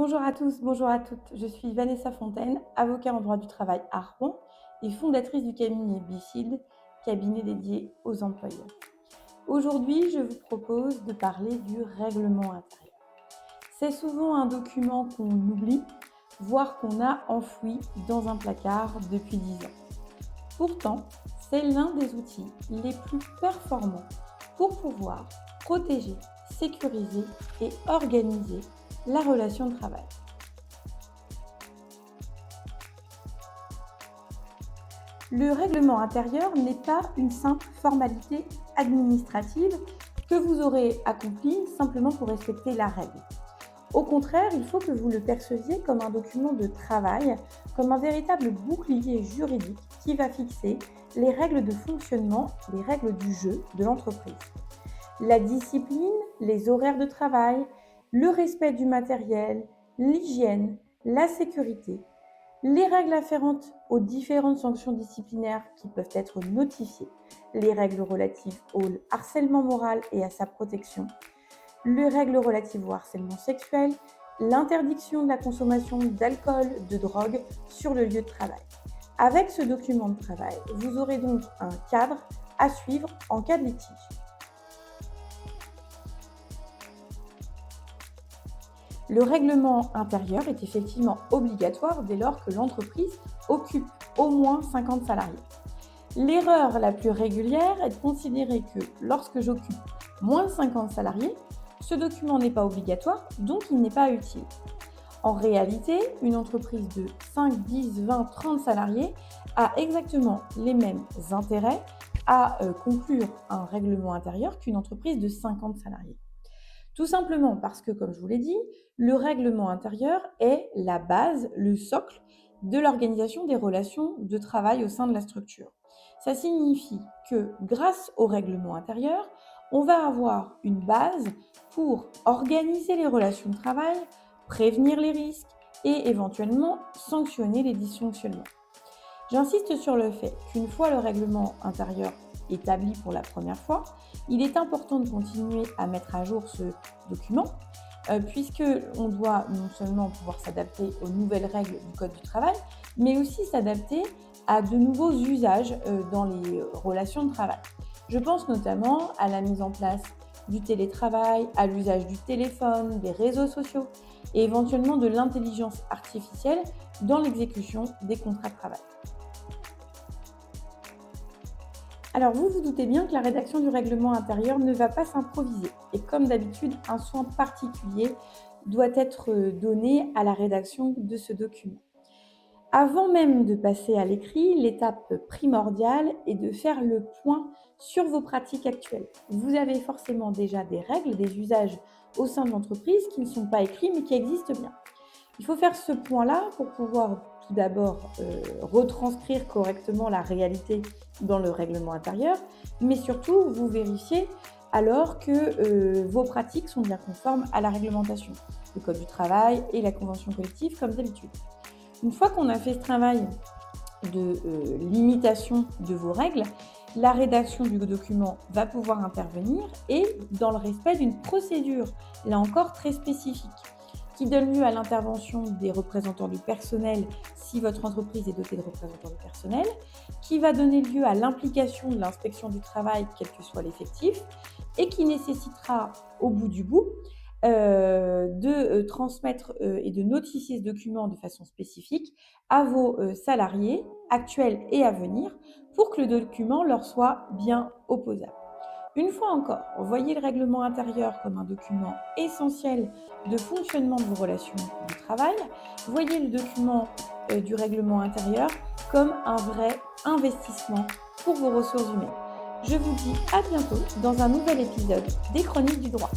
Bonjour à tous, bonjour à toutes. Je suis Vanessa Fontaine, avocat en droit du travail à Rouen et fondatrice du cabinet Bicide, cabinet dédié aux employeurs. Aujourd'hui, je vous propose de parler du règlement intérieur. C'est souvent un document qu'on oublie, voire qu'on a enfoui dans un placard depuis 10 ans. Pourtant, c'est l'un des outils les plus performants pour pouvoir protéger, sécuriser et organiser la relation de travail. Le règlement intérieur n'est pas une simple formalité administrative que vous aurez accomplie simplement pour respecter la règle. Au contraire, il faut que vous le perceviez comme un document de travail, comme un véritable bouclier juridique qui va fixer les règles de fonctionnement, les règles du jeu de l'entreprise. La discipline, les horaires de travail, le respect du matériel, l'hygiène, la sécurité, les règles afférentes aux différentes sanctions disciplinaires qui peuvent être notifiées, les règles relatives au harcèlement moral et à sa protection, les règles relatives au harcèlement sexuel, l'interdiction de la consommation d'alcool, de drogue sur le lieu de travail. Avec ce document de travail, vous aurez donc un cadre à suivre en cas de litige. Le règlement intérieur est effectivement obligatoire dès lors que l'entreprise occupe au moins 50 salariés. L'erreur la plus régulière est de considérer que lorsque j'occupe moins de 50 salariés, ce document n'est pas obligatoire, donc il n'est pas utile. En réalité, une entreprise de 5, 10, 20, 30 salariés a exactement les mêmes intérêts à conclure un règlement intérieur qu'une entreprise de 50 salariés. Tout simplement parce que, comme je vous l'ai dit, le règlement intérieur est la base, le socle de l'organisation des relations de travail au sein de la structure. Ça signifie que grâce au règlement intérieur, on va avoir une base pour organiser les relations de travail, prévenir les risques et éventuellement sanctionner les dysfonctionnements. J'insiste sur le fait qu'une fois le règlement intérieur établi pour la première fois, il est important de continuer à mettre à jour ce document puisqu'on doit non seulement pouvoir s'adapter aux nouvelles règles du Code du travail, mais aussi s'adapter à de nouveaux usages dans les relations de travail. Je pense notamment à la mise en place du télétravail, à l'usage du téléphone, des réseaux sociaux et éventuellement de l'intelligence artificielle dans l'exécution des contrats de travail. Alors vous vous doutez bien que la rédaction du règlement intérieur ne va pas s'improviser et comme d'habitude, un soin particulier doit être donné à la rédaction de ce document. Avant même de passer à l'écrit, l'étape primordiale est de faire le point sur vos pratiques actuelles. Vous avez forcément déjà des règles, des usages au sein de l'entreprise qui ne sont pas écrits mais qui existent bien. Il faut faire ce point-là pour pouvoir tout d'abord retranscrire correctement la réalité dans le règlement intérieur, mais surtout vous vérifiez alors que vos pratiques sont bien conformes à la réglementation, le Code du travail et la convention collective comme d'habitude. Une fois qu'on a fait ce travail de limitation de vos règles, la rédaction du document va pouvoir intervenir et dans le respect d'une procédure, là encore très spécifique, qui donne lieu à l'intervention des représentants du personnel si votre entreprise est dotée de représentants du personnel, qui va donner lieu à l'implication de l'inspection du travail, quel que soit l'effectif, et qui nécessitera au bout du bout de transmettre et de notifier ce document de façon spécifique à vos salariés actuels et à venir pour que le document leur soit bien opposable. Une fois encore, voyez le règlement intérieur comme un document essentiel de fonctionnement de vos relations de travail. Voyez le document du règlement intérieur comme un vrai investissement pour vos ressources humaines. Je vous dis à bientôt dans un nouvel épisode des Chroniques du droit.